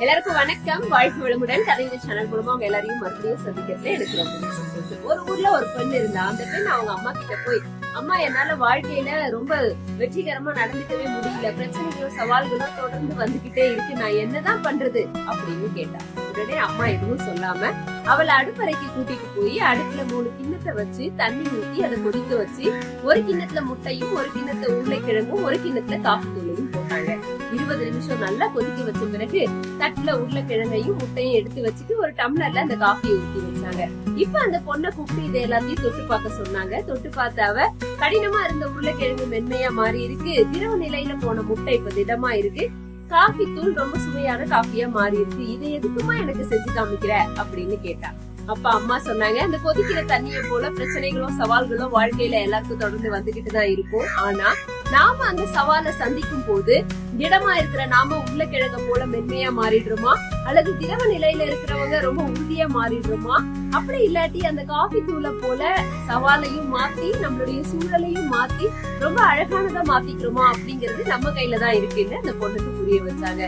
எல்லாருக்கும் வணக்கம். வாழ்க்கை வளமுடன் கதைஞர் சேனல் மூலமா அவங்க எல்லாரையும் மறுபடியும் சந்திக்கிறதுல எனக்கு ரொம்ப சந்தோஷம். ஒரு ஊர்ல ஒரு பெண் இருந்தா. அந்த பெண் அவங்க அம்மா கிட்ட போய், அம்மா என்னால வாழ்க்கையில ரொம்ப வெற்றிகரமா நடந்துக்கவே முடியல, பிரச்சனைகளும் சவால்களும் தொடர்ந்து வந்துகிட்டே இருக்கு, நான் என்னதான் பண்றது அப்படின்னு கேட்டா. உடனே அம்மா எதுவும் சொல்லாம அவளை அடுப்பறைக்கு கூட்டிட்டு போய் அடுப்புல 3 கிண்ணத்தை வச்சு தண்ணி ஊத்தி அதை கொதிக்க வச்சு, ஒரு கிண்ணத்துல முட்டையும், ஒரு கிண்ணத்துல உருளைக்கிழங்கும், ஒரு கிண்ணத்துல காஃபி தூளையும் போட்டாங்க. 20 நிமிஷம் நல்லா கொதிக்க வச்ச பிறகு தட்டுல உருளைக்கிழங்கையும் முட்டையும் எடுத்து வச்சுட்டு ஒரு டம்ளர்ல அந்த காஃபியை ஊத்தி வச்சாங்க. இப்ப அந்த பொண்ணை கூப்பிட்டு இதை எல்லாத்தையும் தொட்டு பார்க்க சொன்னாங்க. தொட்டு பார்த்த அவ, கடினமா இருந்த உருளைக்கிழங்கு மென்மையா மாறி இருக்கு, திரவ நிலையில போன முட்டை இப்ப திடமா இருக்கு, காஃபி தூள் ரொம்ப சுவையான காஃபியா மாறி இருக்கு, இதை எதுக்குமா எனக்கு செஞ்சு காமிக்கிற அப்படின்னு கேட்டா. அப்ப அம்மா சொன்னாங்க, அந்த கொதிக்கிற தண்ணியை போல பிரச்சனைகளும் சவால்களும் வாழ்க்கையில எல்லாருக்கும் தொடர்ந்து வந்துகிட்டுதான் இருக்கும். ஆனா நாம அந்த சவாலை சந்திக்கும் போது திடமா இருக்கிற நாம உருளைக்கிழங்க போல மென்மையா மாறிடுறோமா, அல்லது திரவ நிலையில இருக்கிறவங்க ரொம்ப உறுதியா மாறிடுறோமா, அப்படி இல்லாட்டி அந்த காஃபி தூளை போல சவாலையும் மாத்தி நம்மளுடைய சூழலையும் மாத்தி ரொம்ப அழகானதா மாத்திக்கிறோமா அப்படிங்கிறது நம்ம கையில தான் இருக்குன்னு அந்த பொண்ணுக்கு புரிய வச்சாங்க.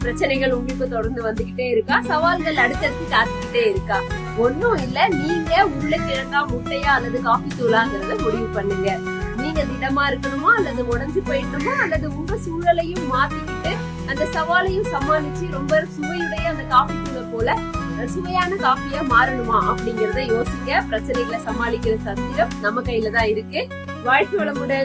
பிரச்சனைகள் உங்களுக்கு தொடர்ந்து வந்துகிட்டே இருக்கா, சவால்கள் அடுத்தடுத்து காத்துக்கிட்டே இருக்கா, ஒன்னும் இல்ல, நீங்க உருளைக்கிழங்கா முட்டையா அல்லது காஃபி தூளாங்கிறத முடிவு பண்ணுங்க. நீங்க திடமா இருக்கணுமா அல்லது உடைஞ்சு போயிடணுமா, அல்லது உங்க சூழலையும் மாத்திக்கிட்டு அந்த சவாலையும் சமாளிச்சு ரொம்ப சுவையுடைய அந்த காஃபி தூளை போல சுவையான காஃபியா மாறணுமா அப்படிங்கறத யோசிக்க. பிரச்சனைகளை சமாளிக்கிற சத்திரம் நம்ம கையில தான் இருக்கு. வாழ்க்கை வளமுடன்.